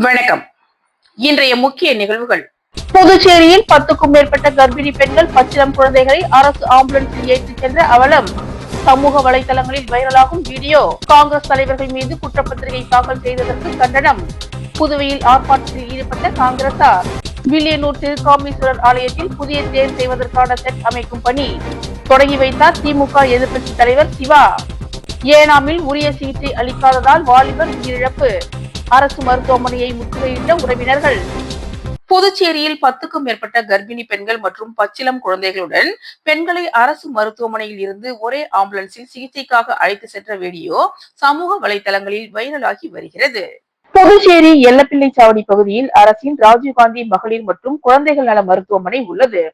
வணக்கம். இன்றைய முக்கிய நிகழ்வுகள். புதுச்சேரியில் 10க்கும் மேற்பட்ட கர்ப்பிணி பெண்கள் பச்சிளம் குழந்தைகளை அரசு ஆம்புலன்ஸில் ஏற்றிச் சென்ற அவலம். சமூக வலைதளங்களில் வைரலாகும் வீடியோ. காங்கிரஸ் தலைவர்கள் மீது குற்றப்பத்திரிகை தாக்கல் செய்ததற்கு கண்டனம். புதுவையில் ஆர்ப்பாட்டத்தில் ஈடுபட்ட காங்கிரசார். வில்லியனூர் திருக்காமீஸ்வரர் ஆலயத்தில் புதிய தேர் செய்வதற்கான செட் அமைக்கும் பணி தொடங்கி வைத்தார் திமுக எதிர்க்கட்சி தலைவர் சிவா. ஏனாமில் உரிய சிகிச்சை அளிக்காததால் வாலிபர் உயிரிழப்பு. அரசு மருத்துவமனையை முற்றுகையிட்ட உறவினர்கள். புதுச்சேரியில் 10க்கும் மேற்பட்ட கர்ப்பிணி பெண்கள் மற்றும் பச்சிளம் குழந்தைகளுடன் பெண்களை அரசு மருத்துவமனையில் இருந்து ஒரே ஆம்புலன்ஸில் சிகிச்சைக்காக அழைத்து சென்ற வீடியோ சமூக வலைதளங்களில் வைரலாகி வருகிறது. புதுச்சேரி எல்லப்பிள்ளை சாவடி பகுதியில் அரசின் ராஜீவ்காந்தி மகளிர் மற்றும் குழந்தைகள் நல மருத்துவமனை உள்ளது.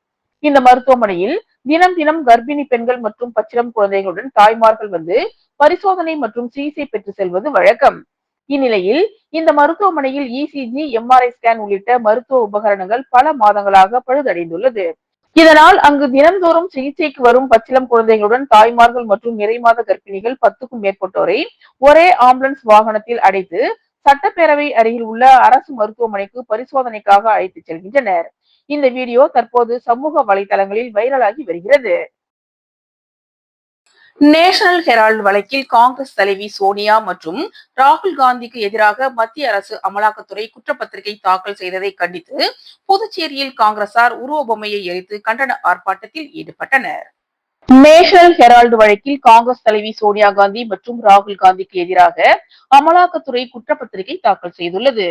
இந்த மருத்துவமனையில் தினம் தினம் கர்ப்பிணி பெண்கள் மற்றும் பச்சிளம் குழந்தைகளுடன் தாய்மார்கள் வந்து பரிசோதனை மற்றும் சிகிச்சை பெற்று செல்வது வழக்கம். இந்நிலையில் இந்த மருத்துவமனையில் இசிஜி, எம்ஆர்ஐ ஸ்கேன் உள்ளிட்ட மருத்துவ உபகரணங்கள் பல மாதங்களாக பழுதடைந்துள்ளது. இதனால் அங்கு தினந்தோறும் சிகிச்சைக்கு வரும் பச்சிளம் குழந்தைகளுடன் தாய்மார்கள் மற்றும் நிறைமாத கர்ப்பிணிகள் 10க்கும் மேற்பட்டோரை ஒரே ஆம்புலன்ஸ் வாகனத்தில் அடைத்து சட்டப்பேரவை அருகில் உள்ள அரசு மருத்துவமனைக்கு பரிசோதனைக்காக அழைத்து செல்கின்றனர். இந்த வீடியோ தற்போது சமூக வலைதளங்களில் வைரலாகி வருகிறது. நேஷனல் ஹெரால்டு வழக்கில் காங்கிரஸ் தலைவி சோனியா மற்றும் ராகுல் காந்திக்கு எதிராக மத்திய அரசு அமலாக்கத்துறை குற்றப்பத்திரிகை தாக்கல் செய்ததை கண்டித்து புதுச்சேரியில் காங்கிரசார் உருவ பொம்மையை எரித்து கண்டன ஆர்ப்பாட்டத்தில் ஈடுபட்டனர். நேஷனல் ஹெரால்டு வழக்கில் காங்கிரஸ் தலைவி சோனியா காந்தி மற்றும் ராகுல் காந்திக்கு எதிராக அமலாக்கத்துறை குற்றப்பத்திரிகை தாக்கல் செய்துள்ளது.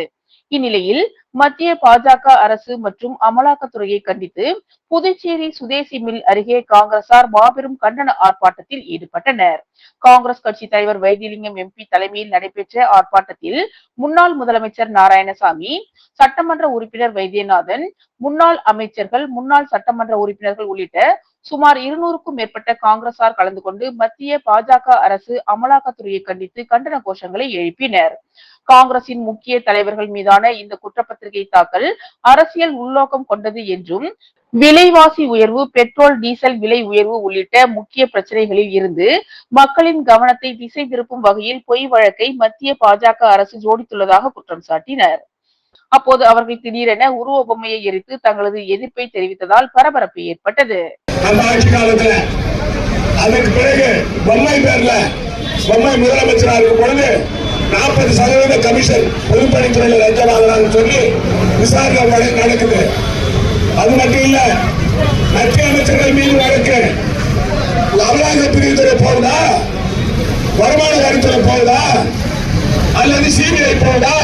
இந்நிலையில் மத்திய பாஜக அரசு மற்றும் அமலாக்கத்துறையை கண்டித்து புதுச்சேரி சுதேசி மில் அருகே காங்கிரசார் மாபெரும் கண்டன ஆர்ப்பாட்டத்தில் ஈடுபட்டனர். காங்கிரஸ் கட்சி தலைவர் வைத்திலிங்கம் எம்பி தலைமையில் நடைபெற்ற ஆர்ப்பாட்டத்தில் முன்னாள் முதலமைச்சர் நாராயணசாமி, சட்டமன்ற உறுப்பினர் வைத்தியநாதன், முன்னாள் அமைச்சர்கள், முன்னாள் சட்டமன்ற உறுப்பினர்கள் உள்ளிட்ட சுமார் 200க்கும் மேற்பட்ட காங்கிரசார் கலந்து கொண்டு மத்திய பாஜக அரசு அமலாக்கத்துறையை கண்டித்து கண்டன கோஷங்களை எழுப்பினர். காங்கிரசின் முக்கிய தலைவர்கள் மீதான இந்த குற்றப்பத்திரிகை தாக்கல் அரசியல் உள்நோக்கம் கொண்டது என்றும், விலைவாசி உயர்வு, பெட்ரோல் டீசல் விலை உயர்வு உள்ளிட்ட முக்கிய பிரச்சனைகளில் இருந்து மக்களின் கவனத்தை திசை திருப்பும் வகையில் பொய் வழக்கை மத்திய பாஜக அரசு ஜோடித்துள்ளதாக குற்றம் சாட்டினர். அப்போது அவர்கள் திடீரென உருவ பொம்மையை எரித்து தங்களது எதிர்ப்பை தெரிவித்ததால் பரபரப்பு ஏற்பட்டது. அந்த ஆட்சி காலத்துல அதற்கு பிறகு பொம்மை பேர்ல பொம்மை முதலமைச்சராக இருக்கும் பொழுது 40% கமிஷன் பொதுப்பணித்துறையில லஞ்சம் வாங்கினான்னு சொல்லி விசாரணை வழக்கு நடக்குது. அது மட்டும் இல்ல, மத்திய அமைச்சர்கள் மீது வழக்கு அமலாக்க பிரிவுத்துறை போகுதா, வருமான வரித்துறை போகுதா, அல்லது சிபிஐ போகுதா?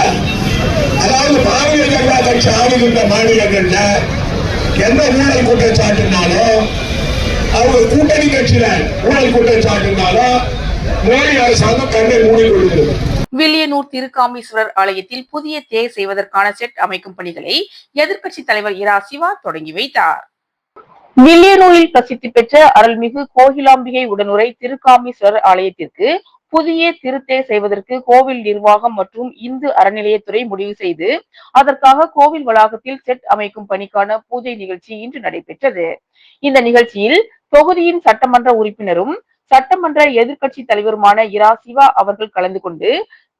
அதாவது பாரதிய ஜனதா கட்சி ஆளுகின்ற மாநிலங்கள்ல எந்த ஊழல் குற்றச்சாட்டுனாலும், அவங்க கூட்டணி கட்சியில ஊழல் குற்றச்சாட்டுனாலும் மோடி அரசாங்கம் கண்ணை மூடி கொடுக்கிறது. வில்லியனூர் திருக்காமீஸ்வரர் ஆலயத்தில் புதிய தேர் செய்வதற்கான செட் அமைக்கும் பணிகளை எதிர்க்கட்சி தலைவர் இரா சிவா தொடங்கி வைத்தார். வில்லியனூரில் பிரசித்தி பெற்ற அருள்மிகு கோகிலாம்பிகை உடனுரை திருக்காமீஸ்வரர் ஆலயத்திற்கு புதிய திருத்தேர் செய்வதற்கு கோவில் நிர்வாகம் மற்றும் இந்து அறநிலையத்துறை முடிவு செய்து அதற்காக கோவில் வளாகத்தில் செட் அமைக்கும் பணிக்கான பூஜை நிகழ்ச்சி இன்று நடைபெற்றது. இந்த நிகழ்ச்சியில் தொகுதியின் சட்டமன்ற உறுப்பினரும் சட்டமன்ற எதிர்க்கட்சி தலைவருமான இரா சிவா அவர்கள் கலந்து கொண்டு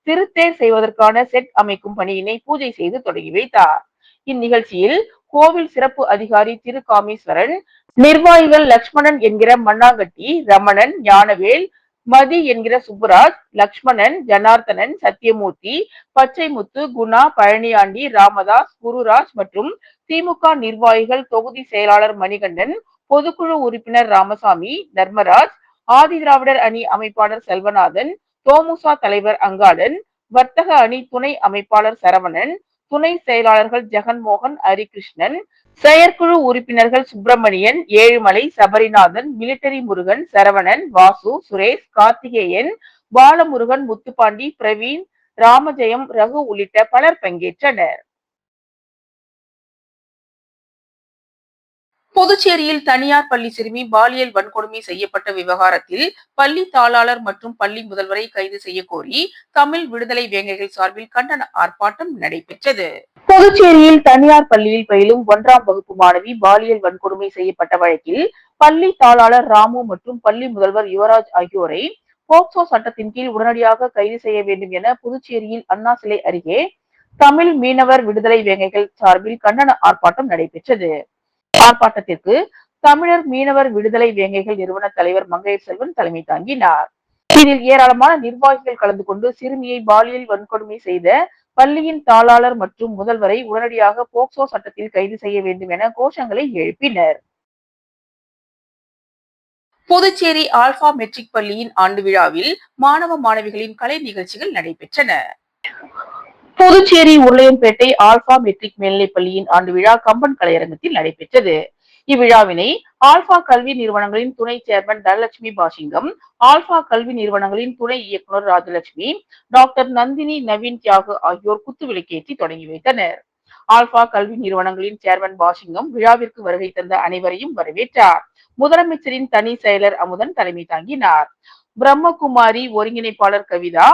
திருத்தேர் செய்வதற்கான செட் அமைக்கும் பணியினை பூஜை செய்து தொடங்கி வைத்தார். இந்நிகழ்ச்சியில் கோவில் சிறப்பு அதிகாரி திருக்காமீஸ்வரன், நிர்வாகிகள் லட்சுமணன் என்கிற மண்ணாங்கட்டி, ரமணன், ஞானவேல், மதி என்கிற சுப்புராஜ், லக்ஷ்மணன், ஜனார்த்தனன், சத்தியமூர்த்தி, பச்சைமுத்து, குணா, பழனியாண்டி, ராமதாஸ், குருராஜ் மற்றும் திமுக நிர்வாகிகள், தொகுதி செயலாளர் மணிகண்டன், பொதுக்குழு உறுப்பினர் ராமசாமி, தர்மராஜ், ஆதி திராவிடர் அணி அமைப்பாளர் செல்வநாதன், தோமுசா தலைவர் அங்காளன், வர்த்தக அணி துணை அமைப்பாளர் சரவணன், துணை செயலாளர்கள் ஜெகன்மோகன், ஹரிகிருஷ்ணன், செயற்குழு உறுப்பினர்கள் சுப்பிரமணியன், ஏழுமலை, சபரிநாதன், மிலிட்டரி முருகன், சரவணன், வாசு, சுரேஷ், கார்த்திகேயன், பாலமுருகன், முத்துப்பாண்டி, பிரவீன், ராமஜெயம், ரகு உள்ளிட்ட பலர் பங்கேற்றனர். புதுச்சேரியில் தனியார் பள்ளி சிறுமி பாலியல் வன்கொடுமை செய்யப்பட்ட விவகாரத்தில் பள்ளி தாளாளர் மற்றும் பள்ளி முதல்வரை கைது செய்ய கோரி தமிழ் விடுதலை வேங்கைகள் சார்பில் கண்டன ஆர்ப்பாட்டம் நடைபெற்றது. புதுச்சேரியில் தனியார் பள்ளியில் பயிலும் 1ஆம் வகுப்பு மாணவி பாலியல் வன்கொடுமை செய்யப்பட்ட வழக்கில் பள்ளி தாளாளர் ராமு மற்றும் பள்ளி முதல்வர் யுவராஜ் ஆகியோரை போக்சோ சட்டத்தின் கீழ் உடனடியாக கைது செய்ய வேண்டும் என புதுச்சேரியில் அண்ணா சிலை அருகே தமிழ் மீனவர் விடுதலை வேங்கைகள் சார்பில் கண்டன ஆர்ப்பாட்டம் நடைபெற்றது. ஆர்ப்பாட்டத்திற்கு தமிழர் மீனவர் விடுதலை வேங்கைகள் நிறுவன தலைவர் மங்கையர் செல்வன் தலைமை தாங்கினார். இதில் ஏராளமான நிர்வாகிகள் கலந்து கொண்டு சிறுமியை பாலியல் வன்கொடுமை செய்த பள்ளியின் தாளாளர் மற்றும் முதல்வரை உடனடியாக போக்சோ சட்டத்தில் கைது செய்ய வேண்டும் என கோஷங்களை எழுப்பினர். புதுச்சேரி ஆல்பா மெட்ரிக் பள்ளியின் ஆண்டு விழாவில் மாணவ மாணவிகளின் கலை நிகழ்ச்சிகள் நடைபெற்றன. புதுச்சேரி உருளையன்பேட்டை ஆல்பா மெட்ரிக் மேல்நிலைப் பள்ளியின் ஆண்டு விழா கம்பன் கலையரங்கத்தில் நடைபெற்றது. இவ்விழாவினை ஆல்பா கல்வி நிறுவனங்களின் துணை சேர்மன் தனலட்சுமி பாசிங்கம், ஆல்பா கல்வி நிறுவனங்களின் துணை இயக்குநர் ராஜலட்சுமி, டாக்டர் நந்தினி நவீன் தியாகு ஆகியோர் குத்துவிளக்கேற்றி தொடங்கி வைத்தனர். ஆல்பா கல்வி நிறுவனங்களின் சேர்மன் பாசிங்கம் விழாவிற்கு வருகை தந்த அனைவரையும் வரவேற்றார். முதலமைச்சரின் தனி செயலர் அமுதன் தலைமை தாங்கினார். பிரம்மகுமாரி ஒருங்கிணைப்பாளர் கவிதா,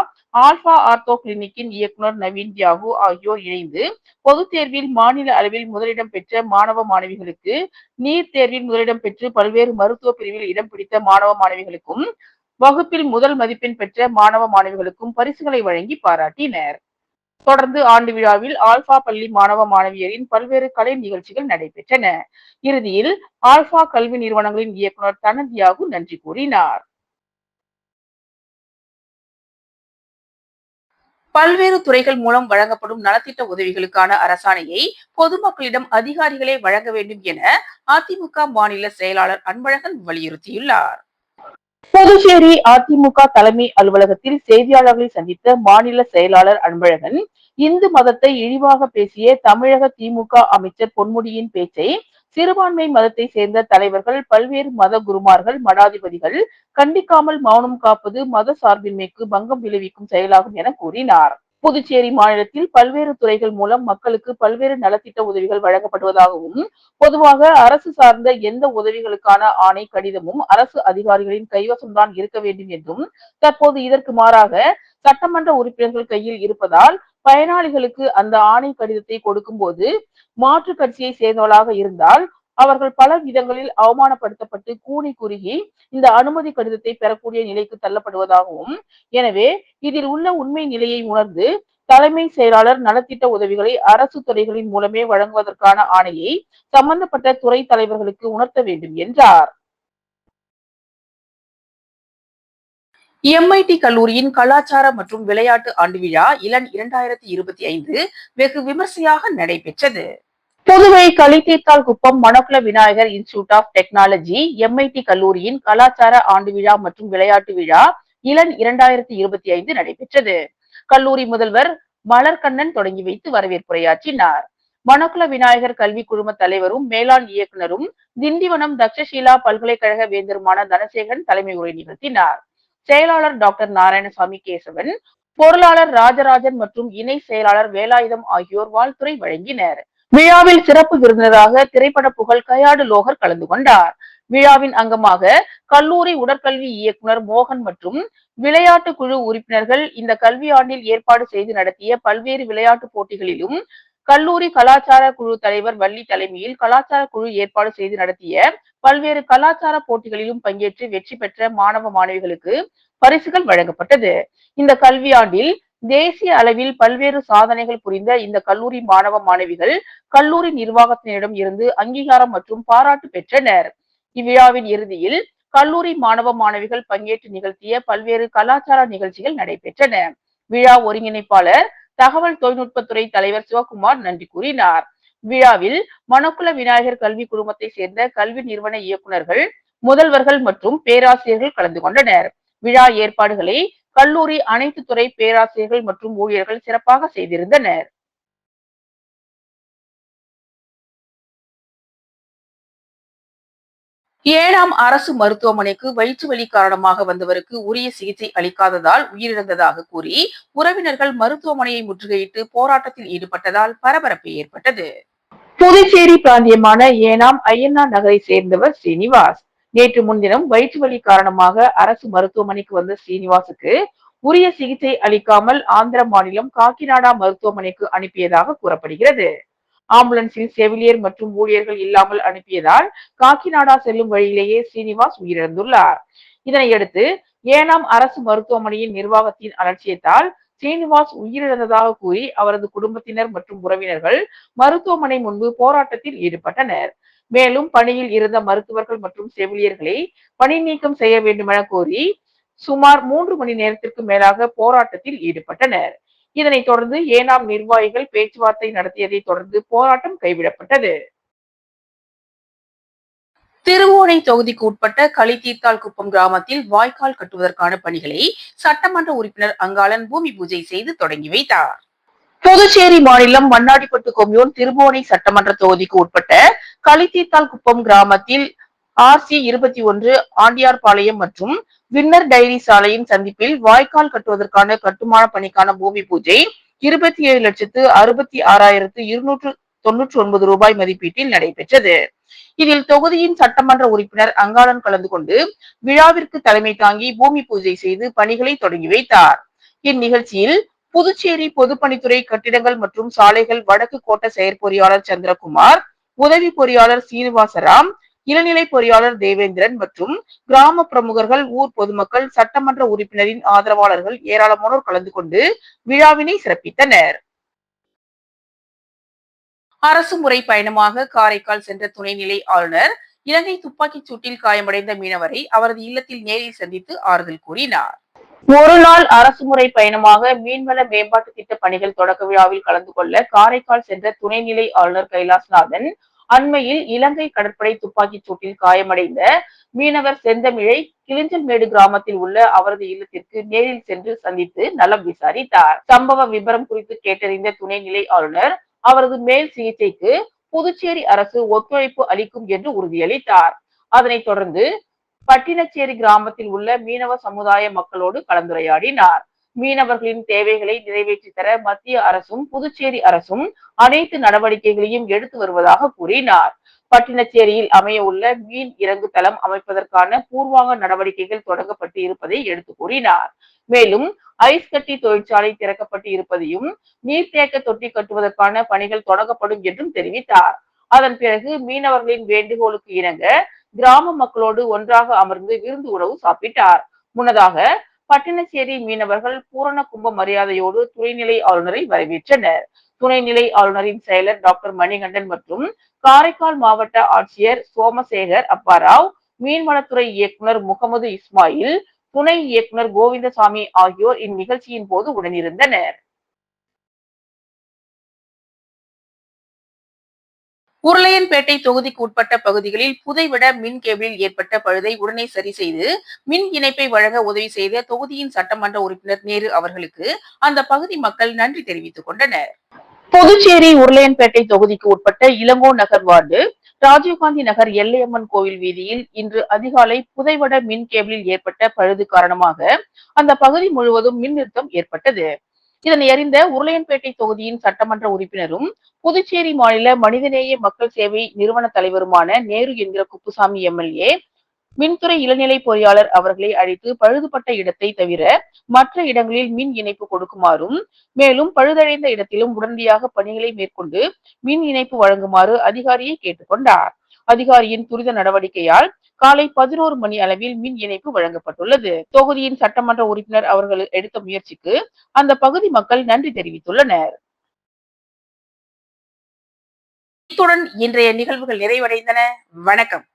ஆல்பா ஆர்த்தோ கிளினிக்கின் இயக்குநர் நவீன் தியாகு ஆகியோர் இணைந்து பொதுத் தேர்வில் மாநில அளவில் முதலிடம் பெற்ற மாணவ மாணவிகளுக்கு, நீட் தேர்வில் முதலிடம் பெற்று பல்வேறு மருத்துவ பிரிவில் இடம் பிடித்த மாணவ மாணவிகளுக்கும், வகுப்பில் முதல் மதிப்பெண் பெற்ற மாணவ மாணவிகளுக்கும் பரிசுகளை வழங்கி பாராட்டினர். தொடர்ந்து ஆண்டு விழாவில் ஆல்பா பள்ளி மாணவ மாணவியரின் பல்வேறு கலை நிகழ்ச்சிகள் நடைபெற்றன. இறுதியில் ஆல்பா கல்வி நிறுவனங்களின் இயக்குநர் தனதியாகு நன்றி கூறினார். பல்வேறு துறைகள் மூலம் வழங்கப்படும் நலத்திட்ட உதவிகளுக்கான அரசாணையை பொதுமக்களிடம் அதிகாரிகளே வழங்க வேண்டும் என அதிமுக மாநில செயலாளர் அன்பழகன் வலியுறுத்தியுள்ளார். புதுச்சேரி அதிமுக தலைமை அலுவலகத்தில் செய்தியாளர்களை சந்தித்த மாநில செயலாளர் அன்பழகன், இந்து மதத்தை இழிவாக பேசிய தமிழக திமுக அமைச்சர் பொன்முடியின் பேச்சை சிறுபான்மை மதத்தை சேர்ந்த தலைவர்கள், பல்வேறு மத குருமார்கள், மடாதிபதிகள் கண்டிக்காமல் மௌனம் காப்பது மத சார்பின்மைக்கு பங்கம் விளைவிக்கும் செயலாகும் என கூறினார். புதுச்சேரி மாநிலத்தில் பல்வேறு துறைகள் மூலம் மக்களுக்கு பல்வேறு நலத்திட்ட உதவிகள் வழங்கப்படுவதாகவும், பொதுவாக அரசு சார்ந்த எந்த உதவிகளுக்கான ஆணை கடிதமும் அரசு அதிகாரிகளின் கைவசம்தான் இருக்க வேண்டும் என்றும், தற்போது இதற்கு மாறாக சட்டமன்ற உறுப்பினர்கள் கையில் இருப்பதால் பயனாளிகளுக்கு அந்த ஆணை கடிதத்தை கொடுக்கும் போது மாற்று கட்சியை சேர்ந்தவர்களாக இருந்தால் அவர்கள் பல விதங்களில் அவமானப்படுத்தப்பட்டு கூனி குறுகி இந்த அனுமதி கடிதத்தை பெறக்கூடிய நிலைக்கு தள்ளப்படுவதாகவும், எனவே இதில் உள்ள உண்மை நிலையை உணர்ந்து தலைமை செயலாளர் நலத்திட்ட உதவிகளை அரசு துறைகளின் மூலமே வழங்குவதற்கான ஆணையை சம்பந்தப்பட்ட துறை தலைவர்களுக்கு உணர்த்த வேண்டும் என்றார். எம்ஐடி கல்லூரியின் கலாச்சார மற்றும் விளையாட்டு ஆண்டு விழா இளன் 2025 வெகு விமர்சையாக நடைபெற்றது. Puduvai Kalitheerthal Kuppam Manakula Vinayagar institute of technology MIT கல்லூரியின் கலாச்சார ஆண்டு விழா மற்றும் விளையாட்டு விழா இளன் 2025 நடைபெற்றது. கல்லூரி முதல்வர் மலர்கண்ணன் தொடங்கி வைத்து வரவேற்புரையாற்றினார். மணக்குள விநாயகர் கல்வி குழும தலைவரும் மேலாண் இயக்குநரும் திண்டிவனம் தக்ஷஷீலா பல்கலைக்கழக வேந்தருமான தனசேகரன் தலைமை உரை நிகழ்த்தினார். செயலாளர் டாக்டர் நாராயணசாமி கேசவன், பொருளாளர் ராஜராஜன் மற்றும் இணை செயலாளர் வேலாயுதம் ஆகியோர் வாழ்த்துரை வழங்கினர். விழாவில் சிறப்பு விருந்தினராக திரைப்பட புகழ் கயாடு லோகர் கலந்து கொண்டார். விழாவின் அங்கமாக கல்லூரி உடற்கல்வி இயக்குனர் மோகன் மற்றும் விளையாட்டு குழு உறுப்பினர்கள் இந்த கல்வி ஆண்டில் ஏற்பாடு செய்து நடத்திய பல்வேறு விளையாட்டு போட்டிகளிலும், கல்லூரி கலாச்சார குழு தலைவர் வள்ளி தலைமையில் கலாச்சார குழு ஏற்பாடு செய்து நடத்திய பல்வேறு கலாச்சார போட்டிகளிலும் பங்கேற்று வெற்றி பெற்ற மாணவ மாணவிகளுக்கு பரிசுகள் வழங்கப்பட்டது. இந்த கல்வியாண்டில் தேசிய அளவில் பல்வேறு சாதனைகள் புரிந்த இந்த கல்லூரி மாணவ மாணவிகள் கல்லூரி நிர்வாகத்தினரிடம் இருந்து அங்கீகாரம் மற்றும் பாராட்டு பெற்றனர். இவ்விழாவின் இறுதியில் கல்லூரி மாணவ மாணவிகள் பங்கேற்று நிகழ்த்திய பல்வேறு கலாச்சார நிகழ்ச்சிகள் நடைபெற்றன. விழா ஒருங்கிணைப்பாளர் தகவல் தொழில்நுட்பத்துறை தலைவர் சிவகுமார் நன்றி கூறினார். விழாவில் மணக்குள விநாயகர் கல்வி குழுமத்தை சேர்ந்த கல்வி நிறுவன இயக்குநர்கள், முதல்வர்கள் மற்றும் பேராசிரியர்கள் கலந்து கொண்டனர். விழா ஏற்பாடுகளை கல்லூரி அனைத்து துறை பேராசிரியர்கள் மற்றும் ஊழியர்கள் சிறப்பாக செய்திருந்தனர். ஏனாம் அரசு மருத்துவமனைக்கு வயிற்று வலி காரணமாக வந்தவருக்கு உரிய சிகிச்சை அளிக்காததால் உயிரிழந்ததாக கூறி உறவினர்கள் மருத்துவமனையை முற்றுகையிட்டு போராட்டத்தில் ஈடுபட்டதால் பரபரப்பு ஏற்பட்டது. புதுச்சேரி பிராந்தியமான ஏனாம் ஐயனார் நகரை சேர்ந்தவர் ஸ்ரீனிவாஸ். நேற்று முன்தினம் வயிற்று வலி காரணமாக அரசு மருத்துவமனைக்கு வந்த ஸ்ரீனிவாசுக்கு உரிய சிகிச்சை அளிக்காமல் ஆந்திர மாநிலம் காக்கிநாடா மருத்துவமனைக்கு அனுப்பியதாக கூறப்படுகிறது. ஆம்புலன்ஸில் செவிலியர் மற்றும் ஊழியர்கள் இல்லாமல் அனுப்பியதால் காக்கிநாடா செல்லும் வழியிலேயே ஸ்ரீனிவாஸ் உயிரிழந்துள்ளார். இதனையடுத்து ஏனாம் அரசு மருத்துவமனையின் நிர்வாகத்தின் அலட்சியத்தால் சீனிவாஸ் உயிரிழந்ததாக கூறி அவரது குடும்பத்தினர் மற்றும் உறவினர்கள் மருத்துவமனை முன்பு போராட்டத்தில் ஈடுபட்டனர். மேலும் பணியில் இருந்த மருத்துவர்கள் மற்றும் செவிலியர்களை பணி நீக்கம் செய்ய வேண்டுமென கோரி சுமார் 3 மணி நேரத்திற்கு மேலாக போராட்டத்தில் ஈடுபட்டனர். இதனைத் தொடர்ந்து ஏனாம் நிர்வாகிகள் பேச்சுவார்த்தை நடத்தியதை தொடர்ந்து போராட்டம் கைவிடப்பட்டது. திருவோணை தொகுதிக்கு உட்பட்ட களித்தீர்த்தால்குப்பம் கிராமத்தில் வாய்க்கால் கட்டுவதற்கான பணிகளை சட்டமன்ற உறுப்பினர் அங்காளன் பூமி பூஜை செய்து தொடங்கி வைத்தார். புதுச்சேரி மாநிலம் மண்ணாடிப்பட்டு கொம்யூன் திருவோணை சட்டமன்ற தொகுதிக்கு உட்பட்ட களித்தீர்த்தால்குப்பம் கிராமத்தில் RC21 ஆண்டியார்பாளையம் மற்றும் வின்னர் டைரி சாலையின் சந்திப்பில் வாய்க்கால் கட்டுவதற்கான கட்டுமான பணிக்கான பூமி பூஜை 27,66,299 ரூபாய் மதிப்பீட்டில் நடைபெற்றது. இதில் தொகுதியின் சட்டமன்ற உறுப்பினர் அங்காளன் கலந்து கொண்டு விழாவிற்கு தலைமை தாங்கி பூமி பூஜை செய்து பணிகளை தொடங்கி வைத்தார். இந்நிகழ்ச்சியில் புதுச்சேரி பொதுப்பணித்துறை கட்டிடங்கள் மற்றும் சாலைகள் வடக்கு கோட்ட செயற்பொறியாளர் சந்திரகுமார், உதவி பொறியாளர் சீனிவாசராம், இளநிலை பொறியாளர் தேவேந்திரன் மற்றும் கிராம பிரமுகர்கள், ஊர் பொதுமக்கள், சட்டமன்ற உறுப்பினரின் ஆதரவாளர்கள் ஏராளமானோர் கலந்து கொண்டு விழாவினை சிறப்பித்தனர். அரசு முறை பயணமாக காரைக்கால் சென்ற துணைநிலை ஆளுநர் இலங்கை துப்பாக்கிச் சூட்டில் காயமடைந்த மீனவரை அவரது இல்லத்தில் நேரில் சந்தித்து ஆறுதல் கூறினார். ஒரு நாள் அரசுமுறை பயணமாக மீன்வள மேம்பாட்டு திட்ட பணிகள் தொடக்க விழாவில் கலந்து கொள்ள காரைக்கால் சென்ற துணைநிலை ஆளுநர் கைலாசநாதன் அண்மையில் இலங்கை கடற்படை துப்பாக்கிச் சூட்டில் காயமடைந்த மீனவர் செந்தமிழை கிளிஞ்சல்மேடு கிராமத்தில் உள்ள அவரது இல்லத்திற்கு நேரில் சென்று சந்தித்து நலம் விசாரித்தார். சம்பவ விபரம் குறித்து கேட்டறிந்த துணைநிலை ஆளுநர் அவரது மேல் சிகிச்சைக்கு புதுச்சேரி அரசு ஒத்துழைப்பு அளிக்கும் என்று உறுதியளித்தார். அதனைத் தொடர்ந்து பட்டினச்சேரி கிராமத்தில் உள்ள மீனவ சமுதாய மக்களோடு கலந்துரையாடினார். மீனவர்களின் தேவைகளை நிறைவேற்றி தர மத்திய அரசும் புதுச்சேரி அரசும் அனைத்து நடவடிக்கைகளையும் எடுத்து வருவதாக கூறினார். பட்டினச்சேரியில் அமைய உள்ள மீன் இறங்கு தளம் அமைப்பதற்கான பூர்வாங்க நடவடிக்கைகள் தொடங்கப்பட்டு இருப்பதை எடுத்து கூறினார். மேலும் ஐஸ் கட்டி தொழிற்சாலை திறக்கப்பட்டு இருப்பதையும் நீர்த்தேக்க தொட்டி கட்டுவதற்கான பணிகள் தொடங்கப்படும் என்றும் தெரிவித்தார். அதன் பிறகு மீனவர்களின் வேண்டுகோளுக்கு இணங்க கிராம மக்களோடு ஒன்றாக அமர்ந்து விருந்து உணவு சாப்பிட்டார். முன்னதாக பட்டினச்சேரி மீனவர்கள் பூரண கும்ப மரியாதையோடு துணைநிலை ஆளுநரை வரவேற்றனர். துணைநிலை ஆளுநரின் செயலர் டாக்டர் மணிகண்டன் மற்றும் காரைக்கால் மாவட்ட ஆட்சியர் சோமசேகர் அப்பாராவ், மீன்வளத்துறை இயக்குனர் முகமது இஸ்மாயில், துணை இயக்குனர் கோவிந்தசாமி ஆகியோர் இந்நிகழ்ச்சியின் போது உடனிருந்தனர். உருளையன்பேட்டை தொகுதிக்கு உட்பட்ட பகுதிகளில் புதைவிட மின் கேபிளில் ஏற்பட்ட பழுதை உடனே சரி செய்து மின் இணைப்பை வழங்க உதவி செய்த தொகுதியின் சட்டமன்ற உறுப்பினர் நேரு அவர்களுக்கு அந்த பகுதி மக்கள் நன்றி தெரிவித்துக் கொண்டனர். புதுச்சேரி உருளையன்பேட்டை தொகுதிக்கு உட்பட்ட இளங்கோ நகர் வார்டு ராஜீவ்காந்தி நகர் எல்லையம்மன் கோவில் வீதியில் இன்று அதிகாலை புதைவட மின் கேபிளில் ஏற்பட்ட பழுது காரணமாக அந்த பகுதி முழுவதும் மின் நிறுத்தம் ஏற்பட்டது. இதனை அறிந்த உருளையன்பேட்டை தொகுதியின் சட்டமன்ற உறுப்பினரும் புதுச்சேரி மாநில மனிதநேய மக்கள் சேவை நிறுவன தலைவருமான நேரு என்கிற குப்புசாமி MLA மின்துறை இளநிலை பொறியாளர் அவர்களை அழைத்து பழுதுபட்ட இடத்தை தவிர மற்ற இடங்களில் மின் இணைப்பு கொடுக்குமாறும், மேலும் பழுதடைந்த இடத்திலும் உடனடியாக பணிகளை மேற்கொண்டு மின் இணைப்பு வழங்குமாறு அதிகாரியை கேட்டுக்கொண்டார். அதிகாரியின் துரித நடவடிக்கையால் காலை 11 மணி அளவில் மின் இணைப்பு வழங்கப்பட்டுள்ளது. தொகுதியின் சட்டமன்ற உறுப்பினர் அவர்கள் எடுத்த முயற்சிக்கு அந்த பகுதி மக்கள் நன்றி தெரிவித்துள்ளனர். இத்துடன் இன்றைய நிகழ்வுகள் நிறைவடைந்தன. வணக்கம்.